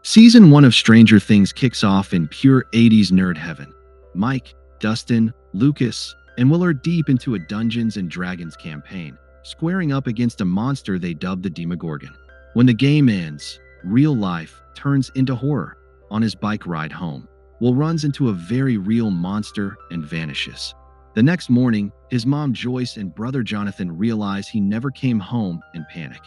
Season 1 of Stranger Things kicks off in pure 80s nerd heaven. Mike, Dustin, Lucas, and Will are deep into a Dungeons & Dragons campaign, squaring up against a monster they dubbed the Demogorgon. When the game ends, real life turns into horror. On his bike ride home, Will runs into a very real monster and vanishes. The next morning, his mom Joyce and brother Jonathan realize he never came home and panic.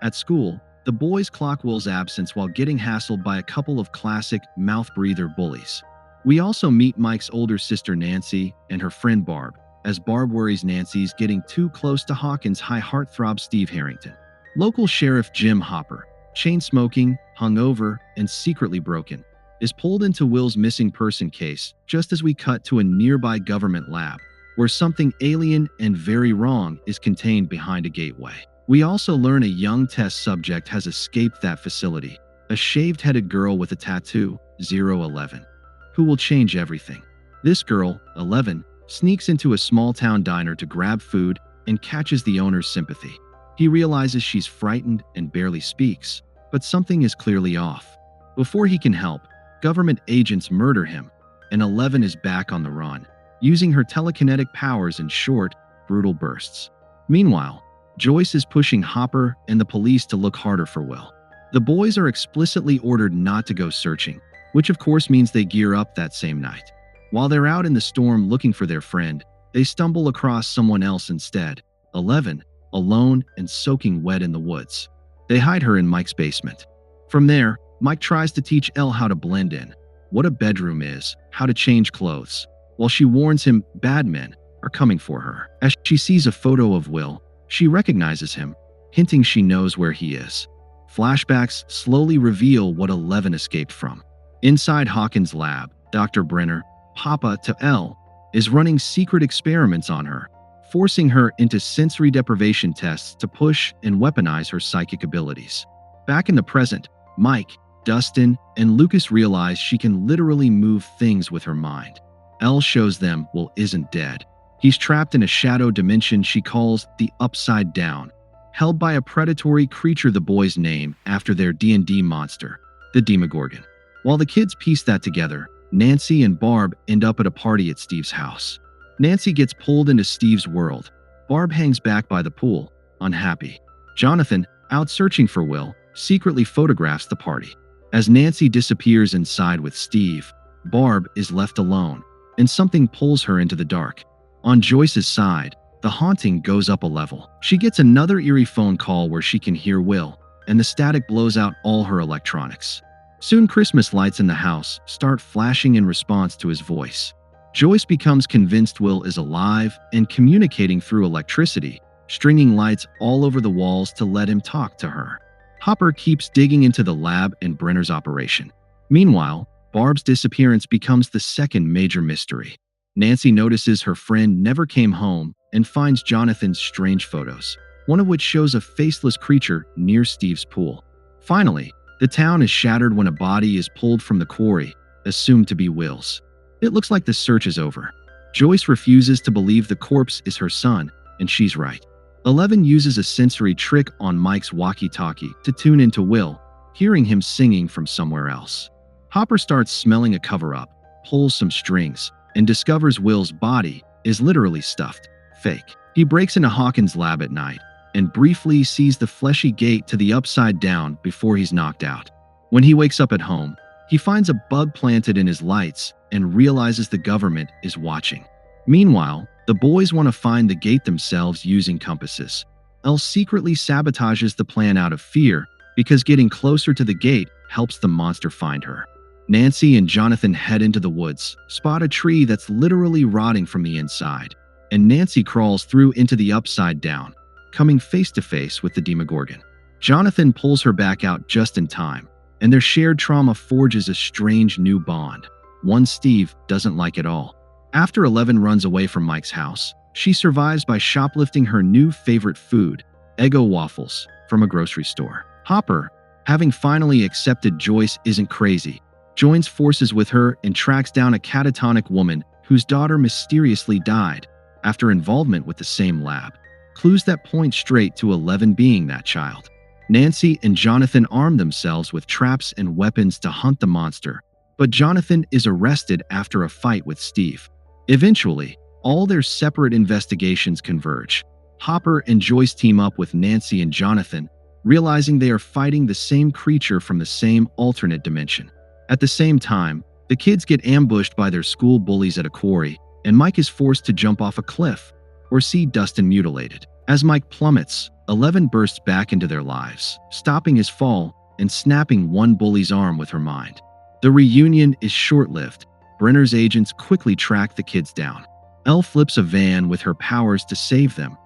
At school, the boys clock Will's absence while getting hassled by a couple of classic mouth-breather bullies. We also meet Mike's older sister Nancy and her friend Barb, as Barb worries Nancy's getting too close to Hawkins' high heartthrob Steve Harrington. Local Sheriff Jim Hopper, chain-smoking, hungover, and secretly broken, is pulled into Will's missing person case just as we cut to a nearby government lab, where something alien and very wrong is contained behind a gateway. We also learn a young test subject has escaped that facility, a shaved-headed girl with a tattoo, 011, who will change everything. This girl, 11, sneaks into a small-town diner to grab food and catches the owner's sympathy. He realizes she's frightened and barely speaks, but something is clearly off. Before he can help, government agents murder him, and 11 is back on the run, using her telekinetic powers in short, brutal bursts. Meanwhile, Joyce is pushing Hopper and the police to look harder for Will. The boys are explicitly ordered not to go searching, which of course means they gear up that same night. While they're out in the storm looking for their friend, they stumble across someone else instead, 11, alone and soaking wet in the woods. They hide her in Mike's basement. From there, Mike tries to teach Elle how to blend in, what a bedroom is, how to change clothes, while she warns him bad men are coming for her. As she sees a photo of Will, she recognizes him, hinting she knows where he is. Flashbacks slowly reveal what 11 escaped from. Inside Hawkins' lab, Dr. Brenner, Papa to Elle, is running secret experiments on her, forcing her into sensory deprivation tests to push and weaponize her psychic abilities. Back in the present, Mike, Dustin, and Lucas realize she can literally move things with her mind. Elle shows them Will isn't dead. He's trapped in a shadow dimension she calls the Upside Down, held by a predatory creature the boys name after their D&D monster, the Demogorgon. While the kids piece that together, Nancy and Barb end up at a party at Steve's house. Nancy gets pulled into Steve's world. Barb hangs back by the pool, unhappy. Jonathan, out searching for Will, secretly photographs the party. As Nancy disappears inside with Steve, Barb is left alone, and something pulls her into the dark. On Joyce's side, the haunting goes up a level. She gets another eerie phone call where she can hear Will, and the static blows out all her electronics. Soon Christmas lights in the house start flashing in response to his voice. Joyce becomes convinced Will is alive and communicating through electricity, stringing lights all over the walls to let him talk to her. Hopper keeps digging into the lab and Brenner's operation. Meanwhile, Barb's disappearance becomes the second major mystery. Nancy notices her friend never came home and finds Jonathan's strange photos, one of which shows a faceless creature near Steve's pool. Finally, the town is shattered when a body is pulled from the quarry, assumed to be Will's. It looks like the search is over. Joyce refuses to believe the corpse is her son, and she's right. 11 uses a sensory trick on Mike's walkie-talkie to tune into Will, hearing him singing from somewhere else. Hopper starts smelling a cover-up, pulls some strings, and discovers Will's body is literally stuffed, fake. He breaks into Hawkins' lab at night and briefly sees the fleshy gate to the Upside Down before he's knocked out. When he wakes up at home, he finds a bug planted in his lights and realizes the government is watching. Meanwhile, the boys want to find the gate themselves using compasses. Elle secretly sabotages the plan out of fear because getting closer to the gate helps the monster find her. Nancy and Jonathan head into the woods, spot a tree that's literally rotting from the inside, and Nancy crawls through into the Upside Down, coming face to face with the Demogorgon. Jonathan pulls her back out just in time, and their shared trauma forges a strange new bond, one Steve doesn't like at all. After 11 runs away from Mike's house, she survives by shoplifting her new favorite food, Eggo waffles, from a grocery store. Hopper, having finally accepted Joyce isn't crazy, joins forces with her and tracks down a catatonic woman whose daughter mysteriously died after involvement with the same lab. Clues that point straight to 11 being that child. Nancy and Jonathan arm themselves with traps and weapons to hunt the monster, but Jonathan is arrested after a fight with Steve. Eventually, all their separate investigations converge. Hopper and Joyce team up with Nancy and Jonathan, realizing they are fighting the same creature from the same alternate dimension. At the same time, the kids get ambushed by their school bullies at a quarry, and Mike is forced to jump off a cliff or see Dustin mutilated. As Mike plummets, 11 bursts back into their lives, stopping his fall and snapping one bully's arm with her mind. The reunion is short-lived. Brenner's agents quickly track the kids down. Elle flips a van with her powers to save them,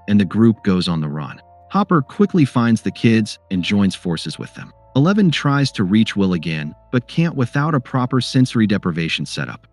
and the group goes on the run. Hopper quickly finds the kids and joins forces with them. 11 tries to reach Will again, but can't without a proper sensory deprivation setup.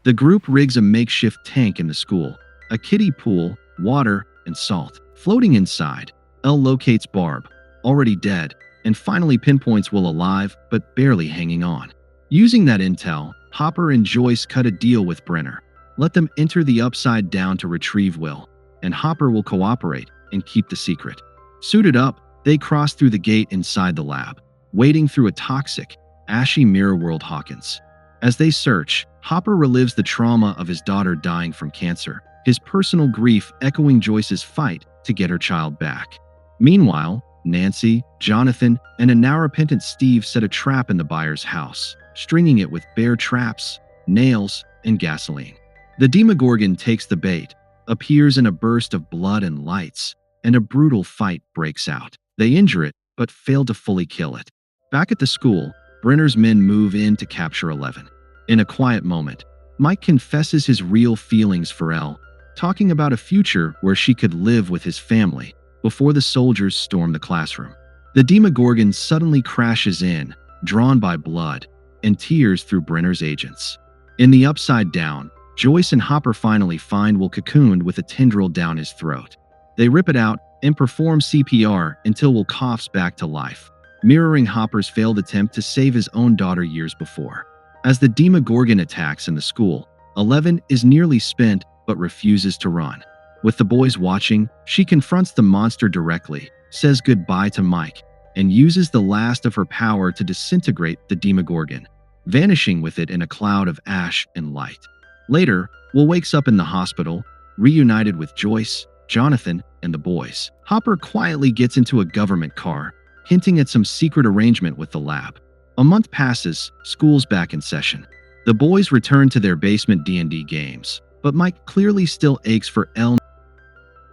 The group rigs a makeshift tank in the school, a kiddie pool, water, and salt. Floating inside, Elle locates Barb, already dead, and finally pinpoints Will alive, but barely hanging on. Using that intel, Hopper and Joyce cut a deal with Brenner. Let them enter the Upside Down to retrieve Will, and Hopper will cooperate and keep the secret. Suited up, they cross through the gate inside the lab, wading through a toxic, ashy mirror world Hawkins. As they search, Hopper relives the trauma of his daughter dying from cancer, his personal grief echoing Joyce's fight to get her child back. Meanwhile, Nancy, Jonathan, and a now repentant Steve set a trap in the Byers' house, stringing it with bear traps, nails, and gasoline. The Demogorgon takes the bait, appears in a burst of blood and lights, and a brutal fight breaks out. They injure it, but fail to fully kill it. Back at the school, Brenner's men move in to capture 11. In a quiet moment, Mike confesses his real feelings for Elle, talking about a future where she could live with his family before the soldiers storm the classroom. The Demogorgon suddenly crashes in, drawn by blood and tears through Brenner's agents. In the Upside Down, Joyce and Hopper finally find Will cocooned with a tendril down his throat. They rip it out and perform CPR until Will coughs back to life, mirroring Hopper's failed attempt to save his own daughter years before. As the Demogorgon attacks in the school, 11 is nearly spent but refuses to run. With the boys watching, she confronts the monster directly, says goodbye to Mike, and uses the last of her power to disintegrate the Demogorgon, vanishing with it in a cloud of ash and light. Later, Will wakes up in the hospital, reunited with Joyce, Jonathan, and the boys. Hopper quietly gets into a government car, hinting at some secret arrangement with the lab. A month passes, school's back in session. The boys return to their basement D&D games, but Mike clearly still aches for Elle.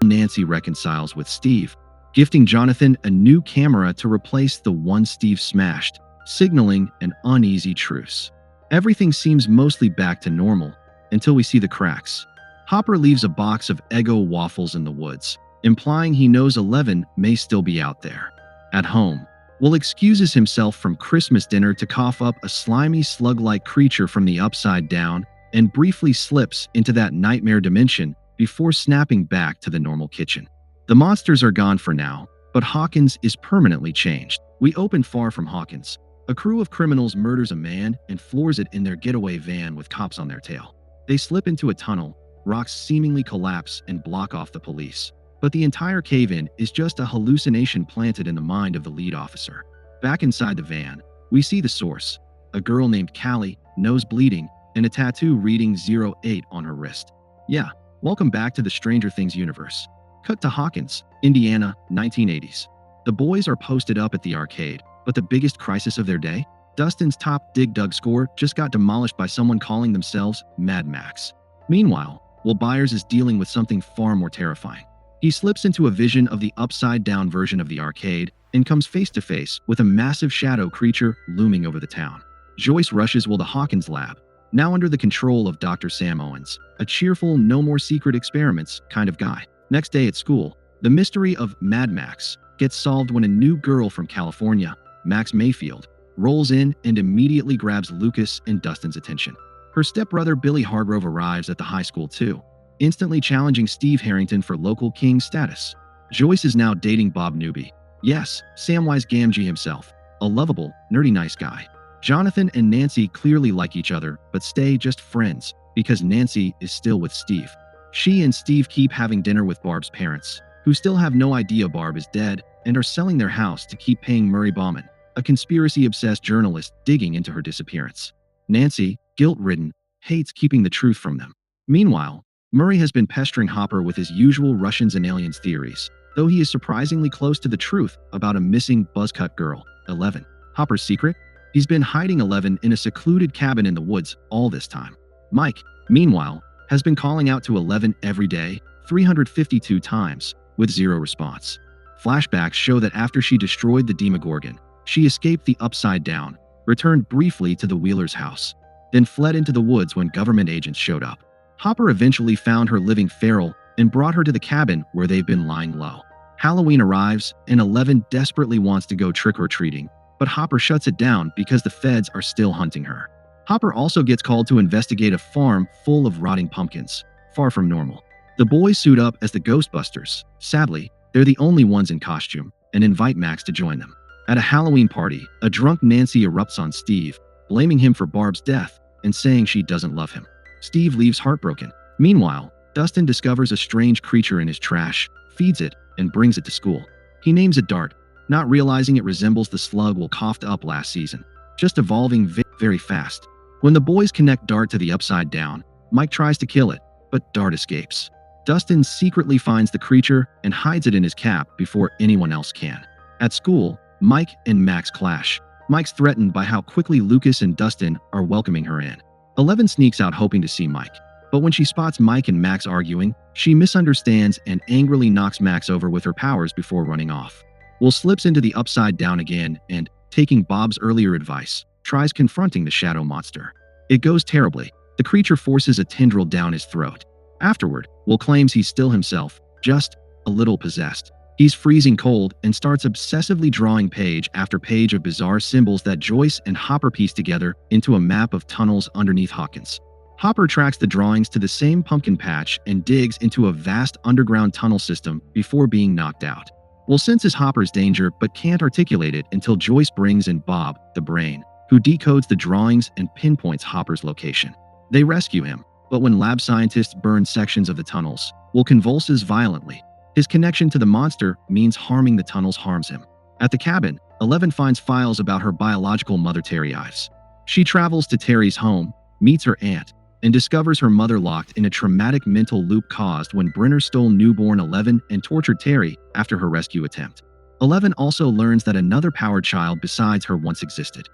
Nancy reconciles with Steve, gifting Jonathan a new camera to replace the one Steve smashed, signaling an uneasy truce. Everything seems mostly back to normal, until we see the cracks. Hopper leaves a box of Eggo waffles in the woods, implying he knows 11 may still be out there. At home, Will excuses himself from Christmas dinner to cough up a slimy slug-like creature from the Upside Down and briefly slips into that nightmare dimension before snapping back to the normal kitchen. The monsters are gone for now, but Hawkins is permanently changed. We open far from Hawkins. A crew of criminals murders a man and floors it in their getaway van with cops on their tail. They slip into a tunnel, rocks seemingly collapse and block off the police. But the entire cave-in is just a hallucination planted in the mind of the lead officer. Back inside the van, we see the source, a girl named Callie, nose bleeding, and a tattoo reading 08 on her wrist. Yeah, welcome back to the Stranger Things universe. Cut to Hawkins, Indiana, 1980s. The boys are posted up at the arcade, but the biggest crisis of their day? Dustin's top Dig Dug score just got demolished by someone calling themselves Mad Max. Meanwhile, Will Byers is dealing with something far more terrifying. He slips into a vision of the upside-down version of the arcade and comes face-to-face with a massive shadow creature looming over the town. Joyce rushes Will to Hawkins' lab, now under the control of Dr. Sam Owens, a cheerful, no more secret experiments kind of guy. Next day at school, the mystery of Mad Max gets solved when a new girl from California, Max Mayfield, rolls in and immediately grabs Lucas and Dustin's attention. Her stepbrother Billy Hargrove arrives at the high school too, instantly challenging Steve Harrington for local king status. Joyce is now dating Bob Newby. Yes, Samwise Gamgee himself, a lovable, nerdy nice guy. Jonathan and Nancy clearly like each other, but stay just friends, because Nancy is still with Steve. She and Steve keep having dinner with Barb's parents, who still have no idea Barb is dead and are selling their house to keep paying Murray Bauman, a conspiracy-obsessed journalist digging into her disappearance. Nancy, guilt-ridden, hates keeping the truth from them. Meanwhile, Murray has been pestering Hopper with his usual Russians and aliens theories, though he is surprisingly close to the truth about a missing buzzcut girl, 11. Hopper's secret? He's been hiding 11 in a secluded cabin in the woods all this time. Mike, meanwhile, has been calling out to 11 every day, 352 times, with zero response. Flashbacks show that after she destroyed the Demogorgon, she escaped the Upside Down, returned briefly to the Wheelers' house, then fled into the woods when government agents showed up. Hopper eventually found her living feral and brought her to the cabin where they've been lying low. Halloween arrives, and 11 desperately wants to go trick-or-treating, but Hopper shuts it down because the feds are still hunting her. Hopper also gets called to investigate a farm full of rotting pumpkins, far from normal. The boys suit up as the Ghostbusters. Sadly, they're the only ones in costume, and invite Max to join them. At a Halloween party, a drunk Nancy erupts on Steve, blaming him for Barb's death and saying she doesn't love him. Steve leaves heartbroken. Meanwhile, Dustin discovers a strange creature in his trash, feeds it, and brings it to school. He names it Dart, not realizing it resembles the slug Will coughed up last season, just evolving very fast. When the boys connect Dart to the Upside Down, Mike tries to kill it, but Dart escapes. Dustin secretly finds the creature and hides it in his cap before anyone else can. At school, Mike and Max clash. Mike's threatened by how quickly Lucas and Dustin are welcoming her in. 11 sneaks out hoping to see Mike, but when she spots Mike and Max arguing, she misunderstands and angrily knocks Max over with her powers before running off. Will slips into the Upside Down again and, taking Bob's earlier advice, tries confronting the shadow monster. It goes terribly. The creature forces a tendril down his throat. Afterward, Will claims he's still himself, just a little possessed. He's freezing cold and starts obsessively drawing page after page of bizarre symbols that Joyce and Hopper piece together into a map of tunnels underneath Hawkins. Hopper tracks the drawings to the same pumpkin patch and digs into a vast underground tunnel system before being knocked out. Will senses Hopper's danger but can't articulate it until Joyce brings in Bob, the brain, who decodes the drawings and pinpoints Hopper's location. They rescue him, but when lab scientists burn sections of the tunnels, Will convulses violently. His connection to the monster means harming the tunnels harms him. At the cabin, 11 finds files about her biological mother Terry Ives. She travels to Terry's home, meets her aunt, and discovers her mother locked in a traumatic mental loop caused when Brenner stole newborn 11 and tortured Terry after her rescue attempt. 11 also learns that another powered child besides her once existed.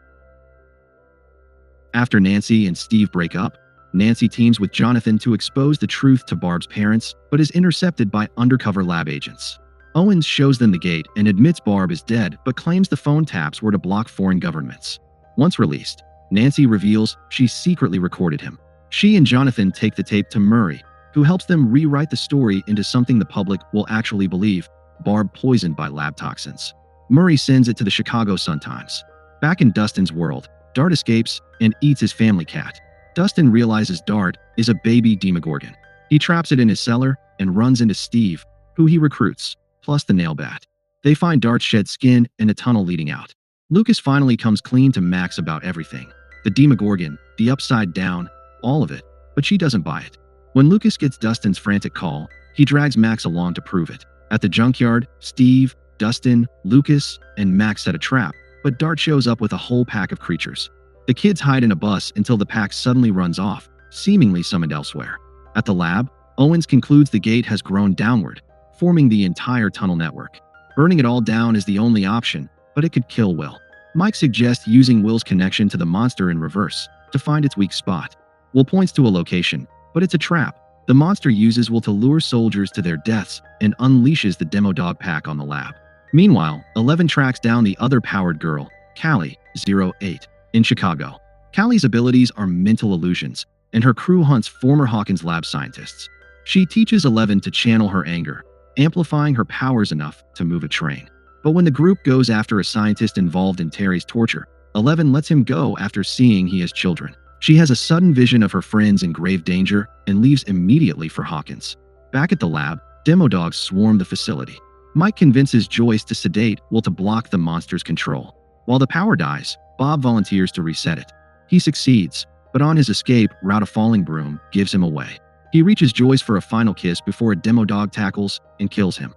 After Nancy and Steve break up, Nancy teams with Jonathan to expose the truth to Barb's parents, but is intercepted by undercover lab agents. Owens shows them the gate and admits Barb is dead, but claims the phone taps were to block foreign governments. Once released, Nancy reveals she secretly recorded him. She and Jonathan take the tape to Murray, who helps them rewrite the story into something the public will actually believe: Barb poisoned by lab toxins. Murray sends it to the Chicago Sun-Times. Back in Dustin's world, Dart escapes and eats his family cat. Dustin realizes Dart is a baby Demogorgon. He traps it in his cellar and runs into Steve, who he recruits, plus the nail bat. They find Dart's shed skin and a tunnel leading out. Lucas finally comes clean to Max about everything: the Demogorgon, the Upside Down, all of it, but she doesn't buy it. When Lucas gets Dustin's frantic call, he drags Max along to prove it. At the junkyard, Steve, Dustin, Lucas, and Max set a trap, but Dart shows up with a whole pack of creatures. The kids hide in a bus until the pack suddenly runs off, seemingly summoned elsewhere. At the lab, Owens concludes the gate has grown downward, forming the entire tunnel network. Burning it all down is the only option, but it could kill Will. Mike suggests using Will's connection to the monster in reverse to find its weak spot. Will points to a location, but it's a trap. The monster uses Will to lure soldiers to their deaths and unleashes the demo dog pack on the lab. Meanwhile, 11 tracks down the other powered girl, Callie, 08, in Chicago. Callie's abilities are mental illusions, and her crew hunts former Hawkins lab scientists. She teaches 11 to channel her anger, amplifying her powers enough to move a train. But when the group goes after a scientist involved in Terry's torture, 11 lets him go after seeing he has children. She has a sudden vision of her friends in grave danger and leaves immediately for Hawkins. Back at the lab, demo dogs swarm the facility. Mike convinces Joyce to sedate Will to block the monster's control. While the power dies, Bob volunteers to reset it. He succeeds, but on his escape route a falling broom gives him away. He reaches Joyce for a final kiss before a demo dog tackles and kills him.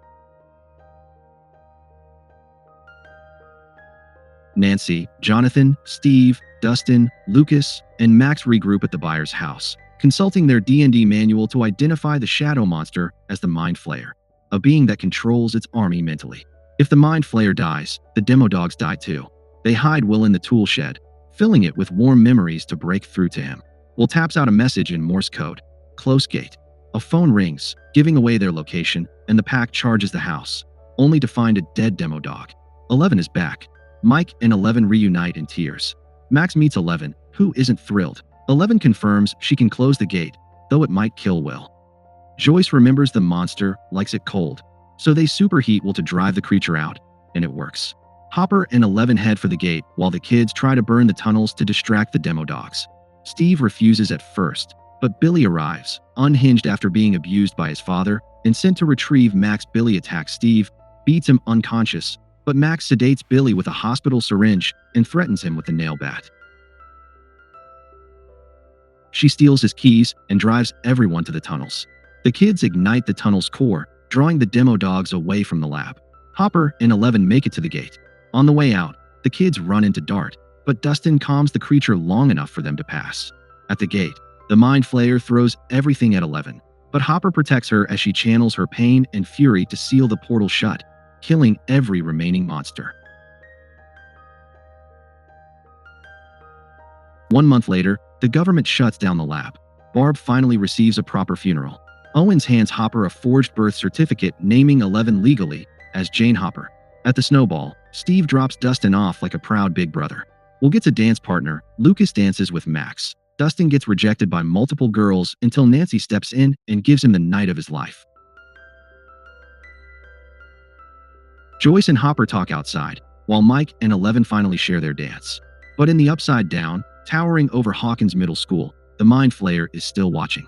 Nancy, Jonathan, Steve, Dustin, Lucas, and Max regroup at the Byers' house, consulting their D&D manual to identify the shadow monster as the Mind Flayer, a being that controls its army mentally. If the Mind Flayer dies, the Demodogs die too. They hide Will in the tool shed, filling it with warm memories to break through to him. Will taps out a message in Morse code. Close gate. A phone rings, giving away their location, and the pack charges the house, only to find a dead Demodog. 11 is back. Mike and 11 reunite in tears. Max meets 11, who isn't thrilled. 11 confirms she can close the gate, though it might kill Will. Joyce remembers the monster likes it cold, so they superheat Will to drive the creature out, and it works. Hopper and 11 head for the gate while the kids try to burn the tunnels to distract the Demodogs. Steve refuses at first, but Billy arrives, unhinged after being abused by his father, and sent to retrieve Max. Billy attacks Steve, beats him unconscious, but Max sedates Billy with a hospital syringe and threatens him with a nail bat. She steals his keys and drives everyone to the tunnels. The kids ignite the tunnel's core, drawing the Demodogs away from the lab. Hopper and 11 make it to the gate. On the way out, the kids run into Dart, but Dustin calms the creature long enough for them to pass. At the gate, the Mind Flayer throws everything at 11, but Hopper protects her as she channels her pain and fury to seal the portal shut, killing every remaining monster. 1 month later, the government shuts down the lab. Barb finally receives a proper funeral. Owens hands Hopper a forged birth certificate naming 11 legally as Jane Hopper. At the snowball, Steve drops Dustin off like a proud big brother. Will gets a dance partner. Lucas dances with Max. Dustin gets rejected by multiple girls until Nancy steps in and gives him the night of his life. Joyce and Hopper talk outside, while Mike and 11 finally share their dance. But in the Upside Down, towering over Hawkins Middle School, the Mind Flayer is still watching.